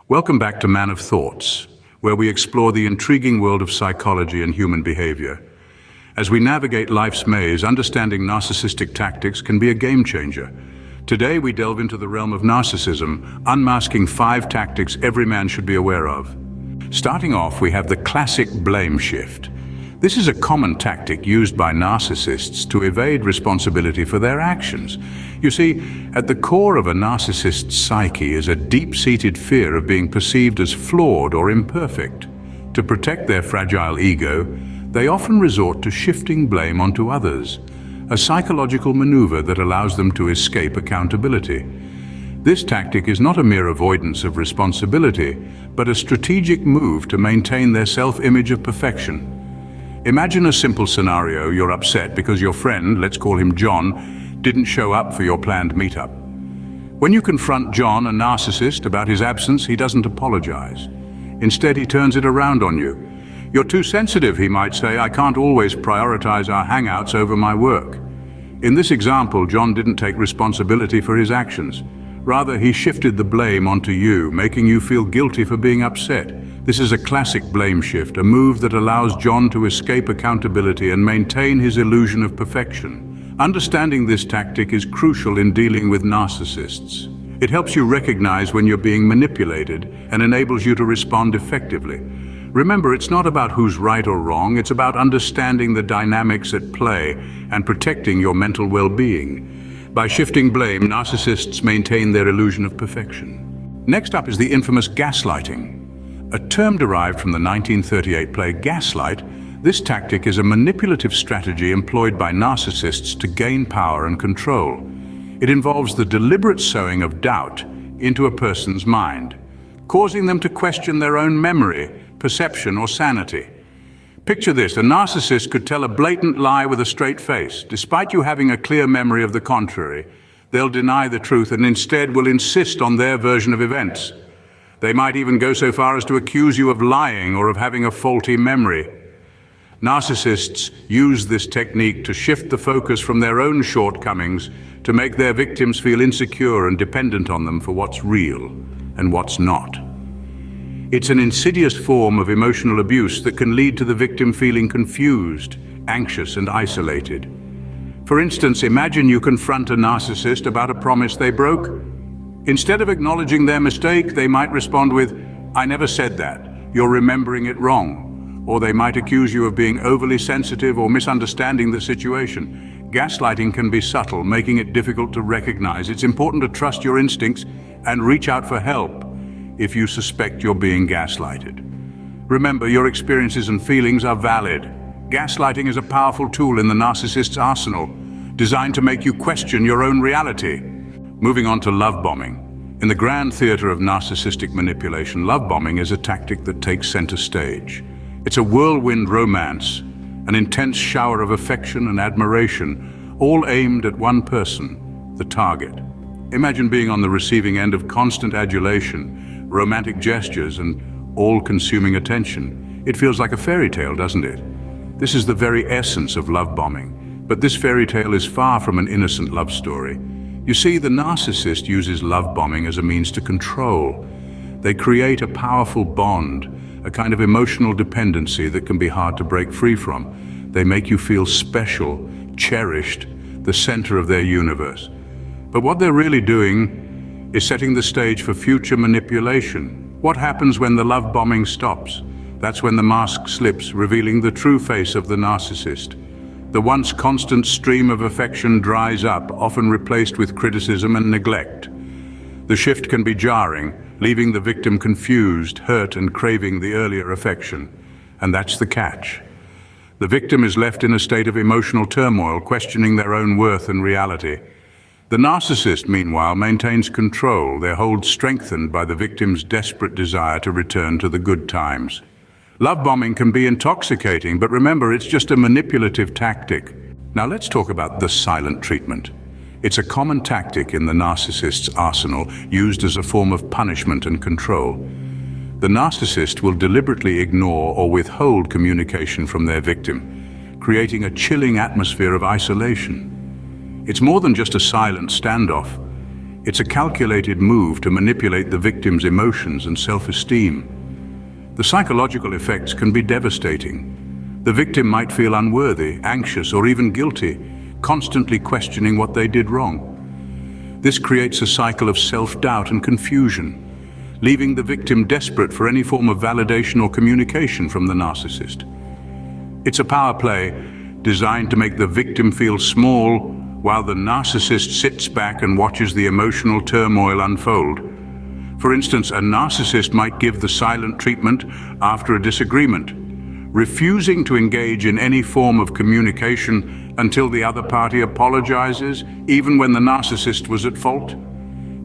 Welcome back to Man of Thoughts, where we explore the intriguing world of psychology and human behavior. As we navigate life's maze, understanding narcissistic tactics can be a game changer. Today we delve into the realm of narcissism, unmasking 5 tactics every man should be aware of. Starting off, we have the classic blame shift. This is a common tactic used by narcissists to evade responsibility for their actions. You see, at the core of a narcissist's psyche is a deep-seated fear of being perceived as flawed or imperfect. To protect their fragile ego, they often resort to shifting blame onto others, a psychological maneuver that allows them to escape accountability. This tactic is not a mere avoidance of responsibility, but a strategic move to maintain their self-image of perfection. Imagine a simple scenario. You're upset because your friend, let's call him John, didn't show up for your planned meetup. When you confront John, a narcissist, about his absence, he doesn't apologize. Instead, he turns it around on you. You're too sensitive, he might say. I can't always prioritize our hangouts over my work. In this example, John didn't take responsibility for his actions. Rather, he shifted the blame onto you, making you feel guilty for being upset. This is a classic blame shift, a move that allows John to escape accountability and maintain his illusion of perfection. Understanding this tactic is crucial in dealing with narcissists. It helps you recognize when you're being manipulated and enables you to respond effectively. Remember, it's not about who's right or wrong, it's about understanding the dynamics at play and protecting your mental well-being. By shifting blame, narcissists maintain their illusion of perfection. Next up is the infamous gaslighting. A term derived from the 1938 play Gaslight, this tactic is a manipulative strategy employed by narcissists to gain power and control. It involves the deliberate sowing of doubt into a person's mind, causing them to question their own memory, perception, or sanity. Picture this: a narcissist could tell a blatant lie with a straight face. Despite you having a clear memory of the contrary, they'll deny the truth and instead will insist on their version of events. They might even go so far as to accuse you of lying or of having a faulty memory. Narcissists use this technique to shift the focus from their own shortcomings to make their victims feel insecure and dependent on them for what's real and what's not. It's an insidious form of emotional abuse that can lead to the victim feeling confused, anxious, and isolated. For instance, imagine you confront a narcissist about a promise they broke. Instead of acknowledging their mistake, they might respond with, "I never said that. You're remembering it wrong." Or they might accuse you of being overly sensitive or misunderstanding the situation. Gaslighting can be subtle, making it difficult to recognize. It's important to trust your instincts and reach out for help if you suspect you're being gaslighted. Remember, your experiences and feelings are valid. Gaslighting is a powerful tool in the narcissist's arsenal, designed to make you question your own reality. Moving on to love bombing. In the grand theater of narcissistic manipulation, love bombing is a tactic that takes center stage. It's a whirlwind romance, an intense shower of affection and admiration, all aimed at one person, the target. Imagine being on the receiving end of constant adulation, romantic gestures, and all-consuming attention. It feels like a fairy tale, doesn't it? This is the very essence of love bombing, but this fairy tale is far from an innocent love story. You see, the narcissist uses love bombing as a means to control. They create a powerful bond, a kind of emotional dependency that can be hard to break free from. They make you feel special, cherished, the center of their universe. But what they're really doing is setting the stage for future manipulation. What happens when the love bombing stops? That's when the mask slips, revealing the true face of the narcissist. The once constant stream of affection dries up, often replaced with criticism and neglect. The shift can be jarring, leaving the victim confused, hurt, and craving the earlier affection. And that's the catch. The victim is left in a state of emotional turmoil, questioning their own worth and reality. The narcissist, meanwhile, maintains control, their hold strengthened by the victim's desperate desire to return to the good times. Love bombing can be intoxicating, but remember, it's just a manipulative tactic. Now let's talk about the silent treatment. It's a common tactic in the narcissist's arsenal, used as a form of punishment and control. The narcissist will deliberately ignore or withhold communication from their victim, creating a chilling atmosphere of isolation. It's more than just a silent standoff. It's a calculated move to manipulate the victim's emotions and self-esteem. The psychological effects can be devastating. The victim might feel unworthy, anxious, or even guilty, constantly questioning what they did wrong. This creates a cycle of self-doubt and confusion, leaving the victim desperate for any form of validation or communication from the narcissist. It's a power play designed to make the victim feel small while the narcissist sits back and watches the emotional turmoil unfold. For instance, a narcissist might give the silent treatment after a disagreement, refusing to engage in any form of communication until the other party apologizes, even when the narcissist was at fault.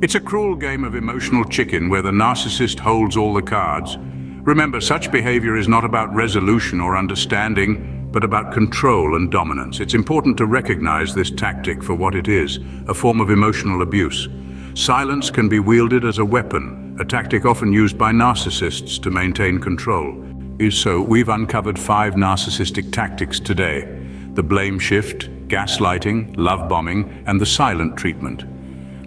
It's a cruel game of emotional chicken where the narcissist holds all the cards. Remember, such behavior is not about resolution or understanding, but about control and dominance. It's important to recognize this tactic for what it is, a form of emotional abuse. Silence can be wielded as a weapon, a tactic often used by narcissists to maintain control. So, we've uncovered 5 narcissistic tactics today: the blame shift, gaslighting, love bombing, and the silent treatment.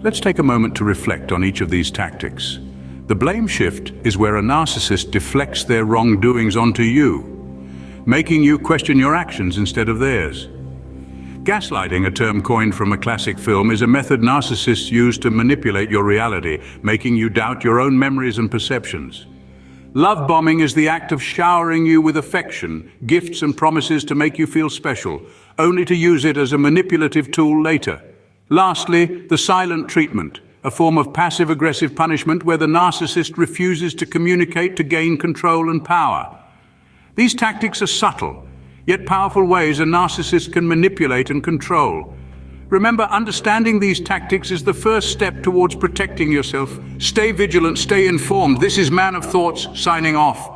Let's take a moment to reflect on each of these tactics. The blame shift is where a narcissist deflects their wrongdoings onto you, making you question your actions instead of theirs. Gaslighting, a term coined from a classic film, is a method narcissists use to manipulate your reality, making you doubt your own memories and perceptions. Love bombing is the act of showering you with affection, gifts and promises to make you feel special, only to use it as a manipulative tool later. Lastly, the silent treatment, a form of passive-aggressive punishment where the narcissist refuses to communicate to gain control and power. These tactics are subtle, yet powerful ways a narcissist can manipulate and control. Remember, understanding these tactics is the first step towards protecting yourself. Stay vigilant, stay informed. This is Man of Thoughts, signing off.